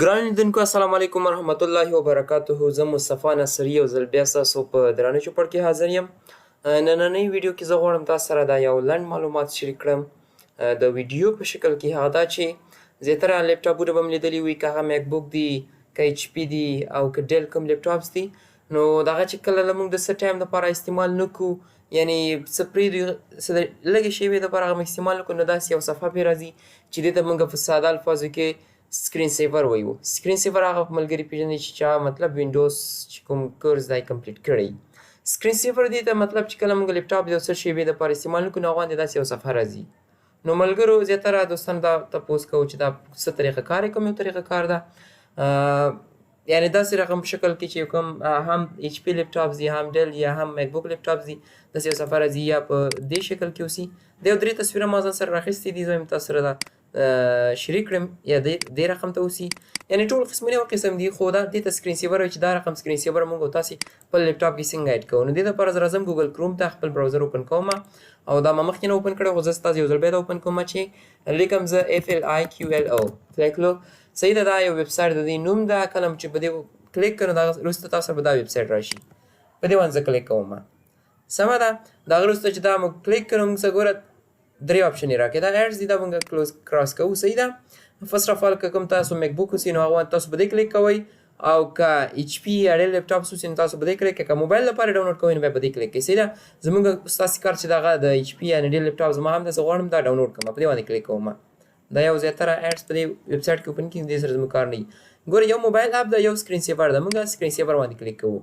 ګران لیدونکو السلام علیکم ورحمت الله وبرکاته. زه مصطفی نصري یو ځل بیا ستاسو په درانه چوپړ کې حاضر یم. نننۍ ویډیو کې زه غواړم تاسو سره دا یو لنډ معلومات شریک کړم د ویډیو په شکل کې. هغه دا چې زیاتره لیپټاپونه به مو لیدلي وي، که هغه میک بوک دي، که ایچ پي دي او که ډیل کوم لیپټاپس دي، نو دغه چې کله موږ د څه ټایم دپاره استعمال نه کړو، یعنې څه پرېږدو، څه د لږې شېبې دپاره هغه استعمال نه کړو، نو داسې یو صفحه پرې راځي چې دې ته موږ په ساده الفاظو کې سکرین سیور وایو. سکرین سیور هغه ملګري پېژني چې چا مطلب وینډوز چې کوم کورس دی کمپلیټ کړی. سکرین سیور دې ته مطلب چې کله موږ لیپټاپ د یو څه شېبې دپاره استعمال نه کړو، نو هغه باندې داسې یو صفحه راځي. نو ملګرو زیاتره دوستانو دا تپوس کوو چې دا څه طریقه کار یې، کوم یو طریقه کار ده، یعنې داسې رقم په شکل کې چې کوم هم ایچ پي لیپټاپس دي، هم ډیل یا هم میک بوک لیپټاپس دي، داسې یو صفحه راځي یا په دې شکل کې اوسي. دا یو 3 تصویره ما ځان سره راخیستي دي، زه یم تاسو سره دا شریک کړم، یا دې رقم ته اوسي. یعنې ټول قسمونه یو قسم دي، خو دا دې ته سکرین سیور وایي چې دا رقم سکرین سیور موږ او تاسې خپل لیپټاپ کې څنګه ایډ کوو. نو دې دپاره زه راځم ګوګل کروم ته، خپل براوزر اوپن کوم او دا ما مخکې نه اوپن کړی، خو زه ستاسو یو ځل بیا دا اوپن کوم چې لیکم زه FLIQLO فلیکلو. صحیح ده، دا یو ویب سایټ د دې نوم ده. کله چې په دې کلیک کړو دا وروسته تاسو سره به دا ویب سایټ راشي. په دې باندې زه کلیک کوم. سمه ده، د هغه وروسته چې دا موږ کلیک کړو، موږ څه ګوره 3 آپشن یې راکړي. دا ایډز دي، دا موږ کلوز کراس کوو. صحیح ده. فرسټ اف آل که کوم تاسو میک بوک اوسي، نو هغه تاسو به دې کلیک کوئ، او که ایچ پي یا ډیل لیپټاپس اوسي، نو تاسو به دې کلیک کوئ. که موبایل لپاره ډاونلوډ کوئ، نو بیا به دې کلیک کوئ. صحیح ده. زموږ ستاسې کار چې دغه د ایچ پي یا ډیل لیپټاپ زما هم ده، زه غواړم دا ډاونلوډ کړم، په دې باندې کلیک کوم. دا یو زیاتره ایډز په دې ویب سایټ کې اوپن کېږي، دې سره زموږ کار نه وي. ګوره یو موبایل اپ ده، یو سکرین سیور ده، موږ سکرین سیور باندې کلیک کوو.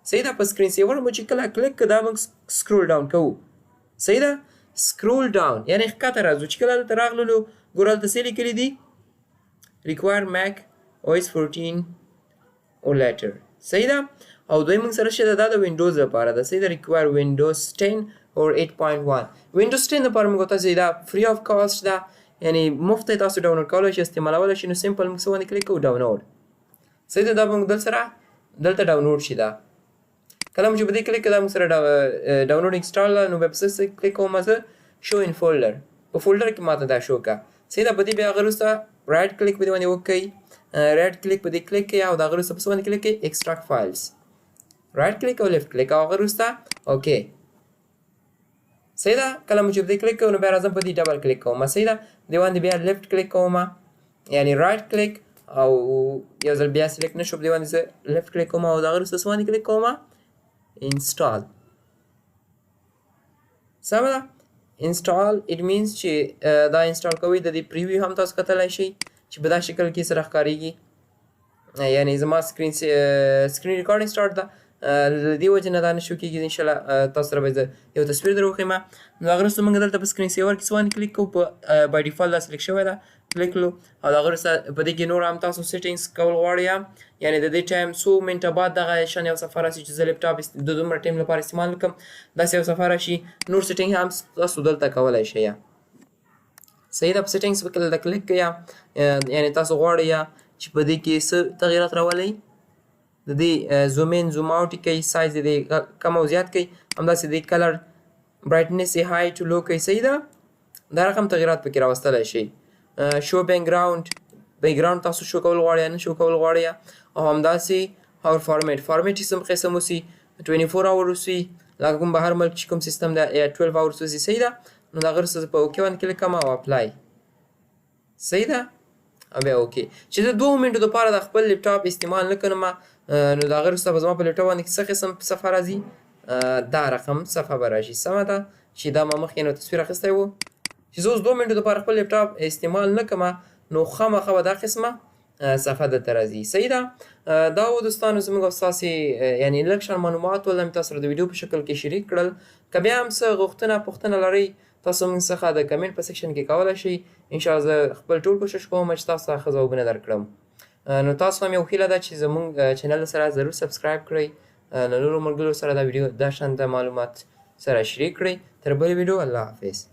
صحیح ده. په سکرین سیور مو چې کله کلیک کړو، دا موږ سکرول ډاون کوو. صحیح ده. سکرول ډاون یعنې ښکته راځو. چې کله دلته راغللو، ګوره هلته څه لیکلي دي؟ require Mac OS 14 or later. صحیح ده. او دوی موږ سره شه دا د وینډوز لپاره ده. صحیح ده. require Windows 10 or 8.1. Windows 10 لپاره موږ تاسو دا free of cost ده، یعنې مفت یې تاسو ډاونلوډ کولی شئ، استعمالولی شئ. نو سمپل موږ څه باندې کلیک کوو؟ ډاونلوډ. صحیح ده. دا موږ دل سره دلته ډاونلوډ شي. دا کله مو چې په دې کلیک کړو، دا موږ سره ډاونلوډ انسټال ده. نو بیا په څه کلیک کوم؟ زه شو ان فولډر، په فولډر کې ماته دا شو کا. صحیح ده. په دې بیا هغه وروسته رایټ کلیک په دې باندې وکړئ، رایټ کلیک په دې کلیک کړئ، او د هغه وروسته په څه باندې کلیک کړئ؟ ایکسټراکټ فایلز. رایټ کلیک او لیفټ کلیک، او هغه وروسته اوکې. صحیح ده. کله مو چې په دې کلیک کوو، نو بیا راځم په دې ډبل کلیک کوم. صحیح ده. دې باندې بیا لیفټ کلیک کوم، یعنې رایټ کلیک، او یو ځل بیا سلیکټ نه شو، په دې باندې زه لیفټ کلیک کوم، او د هغه وروسته څه باندې کلیک کوم؟ انسټال. سمه ده. انسټال اټ مینس چې دا انسټال کوئ. د دې پریویو هم تاسو کتلی شئ چې په دا شکل کې سره ښکارېږي، یعنې زما سکرین ریکارډینګ سټارټ ده، د دې وجې نه دا نه شو کېږي. انشاءالله تاسو سره به زه یو تصویر در وښیم. نو هغه وروسته موږ دلته په سکرین سیور کې څه باندې کلیک کوو؟ په بای ډیفالټ دا سلیکټ شوی ده، فلیکلو. او د هغه وروسته په دې کې نور هم تاسو سیټینګز کول غواړئ، یعنې د دې ټایم څو منټه بعد دغه شان یو صفحه راشي چې زه لیپټاپ د دومره ټایم لپاره استعمال وکړم، داسې یو صفحه راشي. نور سیټینګ هم تاسو دلته کولی شئ. صحیح ده. په سیټینګز په دلته کلیک کړئ، یعنې تاسو غواړئ چې په دې کې څه تغیرات راولئ، د دې زوم ان زوم آوټ یې کوئ، سایز یې کم او زیات کوئ، همداسې د کلر برایټنس یې های ټو لو کوئ. صحیح ده. دا رقم تغیرات پکې راوستلی شئ. شو بیکګراوند تاسو شو کول غواړئ یا نه شو کول غواړئ، او همداسې هاور فارمیټ چې څه قسم اوسي، 24 اور اوسي، لکه کوم بهر ملک چې کوم سیستم ده، یا 12 اورس اوسي. صحیح ده. نو د هغه وروسته په اوکې باندې کلیک کوم او اپلای. صحیح ده. او بیا اوکې. چې زه 2 منټو دپاره د خپل لیپټاپ استعمال نه کړم، نو د هغه وروسته به زما په لیپټاپ باندې څه قسم صفحه راځي؟ دا رقم صفحه به راشي. سمه ده. چې دا ما مخکې نو تصویر اخیستی و، چې زه اوس 2 منټو دپاره خپل لیپټاپ استعمال نه کړم، نو خامخا به دا قسمه صفحه دلته راځي. صحیح ده. دا و دوستانو زموږ او ستاسې یعنې لږ شان معلومات ول مې تاسو سره د ویډیو په شکل کې شریک کړل. که بیا هم څه غوښتنه پوښتنه لرئ، تاسو موږ څخه د کمنټ په سیکشن کې کولی شئ. انشاءالله زه خپل ټول کوشش کوم چې تاسو ته ښه ځوابونه درکړم. نو تاسو هم یو هیله ده چې زموږ چینل سره ضرور سبسکرایب کړئ، له نورو ملګرو سره دا ویډیو دا شانته معلومات سره شریک کړئ. تر بلې ویډیو، الله حافظ.